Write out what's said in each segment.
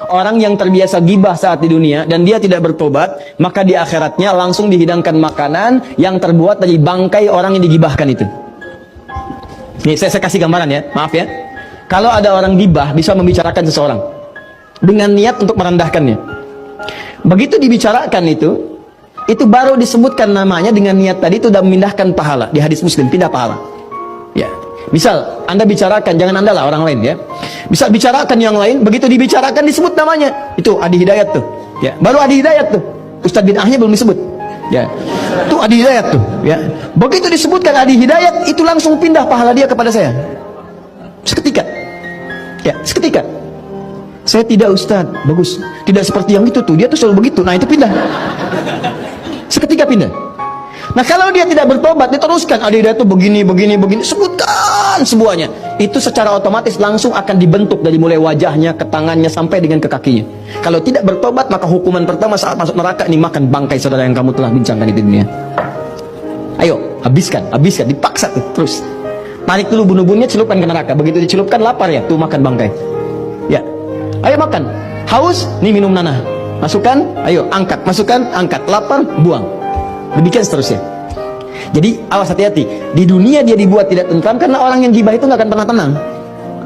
Orang yang terbiasa gibah saat di dunia dan dia tidak bertobat, maka di akhiratnya langsung dihidangkan makanan yang terbuat dari bangkai orang yang digibahkan itu. Nih saya kasih gambaran ya, maaf ya. Kalau ada orang gibah bisa membicarakan seseorang dengan niat untuk merendahkannya. Begitu dibicarakan itu baru disebutkan namanya dengan niat tadi, itu sudah memindahkan pahala. Di hadis Muslim, pindah pahala. Ya. Misal Anda bicarakan, jangan Anda lah, orang lain ya. Bisa bicarakan yang lain, begitu dibicarakan disebut namanya. Itu Adi Hidayat tuh. Ya, baru Adi Hidayat tuh. Ustadz bid'ahnya belum disebut. Ya. Itu Adi Hidayat tuh, ya. Begitu disebutkan Adi Hidayat, itu langsung pindah pahala dia kepada saya. Seketika. Ya, seketika. Saya tidak Ustadz, bagus. Tidak seperti yang itu tuh, dia tuh selalu begitu. Nah, itu pindah. Seketika pindah. Nah, kalau dia tidak bertobat, diteruskan Adi Hidayat tuh begini, sebutkan semuanya. Itu secara otomatis langsung akan dibentuk dari mulai wajahnya, ke tangannya, sampai dengan ke kakinya. Kalau tidak bertobat, maka hukuman pertama saat masuk neraka ini makan bangkai saudara yang kamu telah bincangkan di dunia. Ayo, habiskan, dipaksa tuh, terus. Tarik dulu bunuh-bunuhnya, celupkan ke neraka. Begitu dicelupkan, lapar ya, tuh makan bangkai. Ya, ayo makan. Haus, nih minum nanah. Masukkan, ayo angkat, masukkan, angkat. Lapar, buang. Demikian seterusnya. Jadi awas, hati-hati. Di dunia dia dibuat tidak tentram karena orang yang gibah itu nggak akan pernah tenang,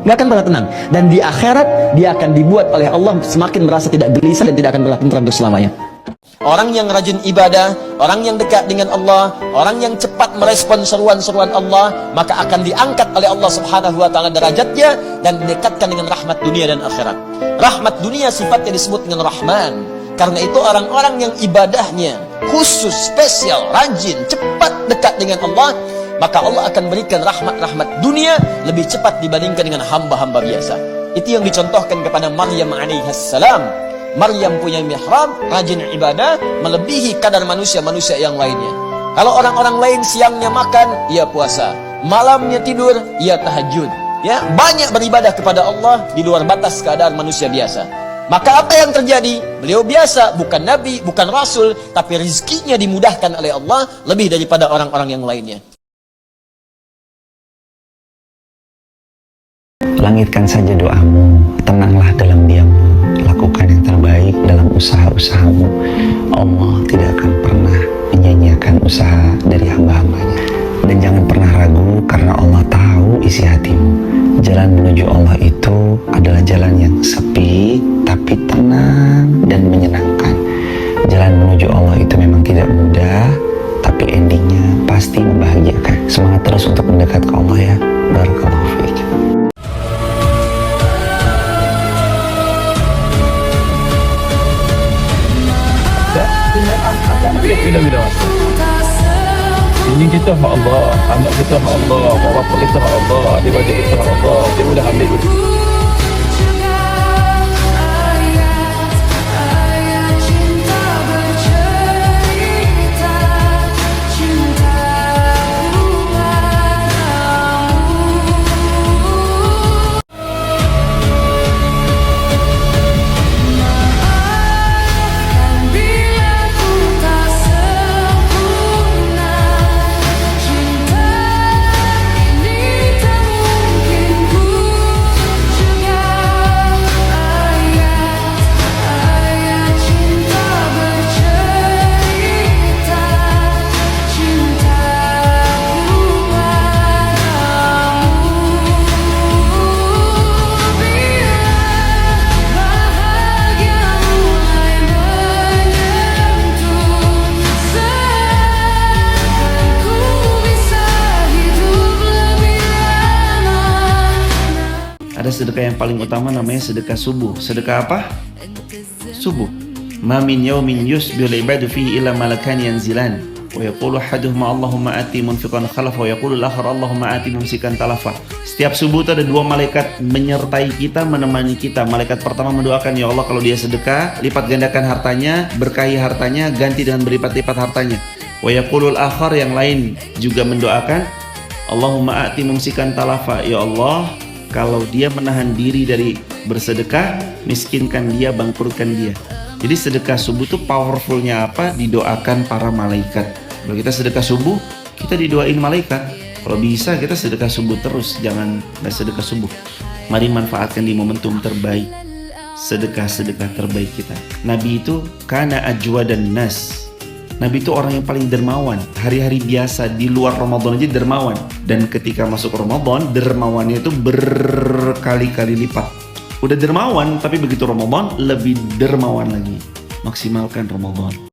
nggak akan pernah tenang. Dan di akhirat dia akan dibuat oleh Allah semakin merasa tidak gelisah dan tidak akan pernah tentram untuk selamanya. Orang yang rajin ibadah, orang yang dekat dengan Allah, orang yang cepat merespon seruan-seruan Allah, maka akan diangkat oleh Allah Subhanahu wa taala derajatnya dan didekatkan dengan rahmat dunia dan akhirat. Rahmat dunia sifatnya disebut dengan Rahman. Karena itu orang-orang yang ibadahnya khusus, spesial, rajin, cepat dekat dengan Allah, maka Allah akan berikan rahmat-rahmat dunia lebih cepat dibandingkan dengan hamba-hamba biasa. Itu yang dicontohkan kepada Maryam alaihissalam. Maryam punya mihrab, rajin ibadah, melebihi kadar manusia-manusia yang lainnya. Kalau orang-orang lain siangnya makan, ia puasa, malamnya tidur, ia tahajud. Ya, banyak beribadah kepada Allah di luar batas keadaan manusia biasa. Maka apa yang terjadi? Beliau biasa, bukan nabi, bukan rasul, tapi rezekinya dimudahkan oleh Allah lebih daripada orang-orang yang lainnya. Langitkan saja doamu, tenanglah dalam diammu, lakukan yang terbaik dalam usaha-usahamu. Allah tidak akan pernah menyanyiakan usaha dari hamba-hambanya. Dan jangan pernah ragu karena Allah tahu isi hatimu. Jalan menuju Allah itu adalah jalan yang sepi, tapi tenang dan menyenangkan. Jalan menuju Allah itu memang tidak mudah, tapi endingnya pasti membahagiakan. Semangat terus untuk mendekat ke Allah ya. Barakallahu fiik. Ini kita hak Allah, anak kita hak Allah, bapa kita hak Allah, adik-adik kita hak Allah. Dia boleh ambil dulu. Ada sedekah yang paling utama namanya sedekah subuh. Sedekah apa? Subuh. Ma min yawmin yusbihu al-ibadu fihi illa malakan yanzilan wa yaqulu ahaduhuma Allahumma ati munfiqan khalafa wa yaqulu al-akhar Allahumma ati mumsikan talafa. Setiap subuh itu ada dua malaikat menyertai kita, menemani kita. Malaikat pertama mendoakan, ya Allah kalau dia sedekah, lipat gandakan hartanya, berkahi hartanya, ganti dengan berlipat-lipat hartanya. Wa yaqulu al-akhar, yang lain juga mendoakan, Allahumma ati mumsikan talafa, ya Allah kalau dia menahan diri dari bersedekah, miskinkan dia, bangkrutkan dia. Jadi sedekah subuh itu powerfulnya apa? Didoakan para malaikat. Kalau kita sedekah subuh, kita didoain malaikat. Kalau bisa kita sedekah subuh terus, jangan nggak sedekah subuh. Mari manfaatkan di momentum terbaik. sedekah-sedekah terbaik kita. Nabi itu kana ajwa dan nas. Nabi itu orang yang paling dermawan. Hari-hari biasa di luar Ramadan aja dermawan. Dan ketika masuk Ramadan, dermawannya itu berkali-kali lipat. Udah dermawan, tapi begitu Ramadan lebih dermawan lagi. Maksimalkan Ramadan.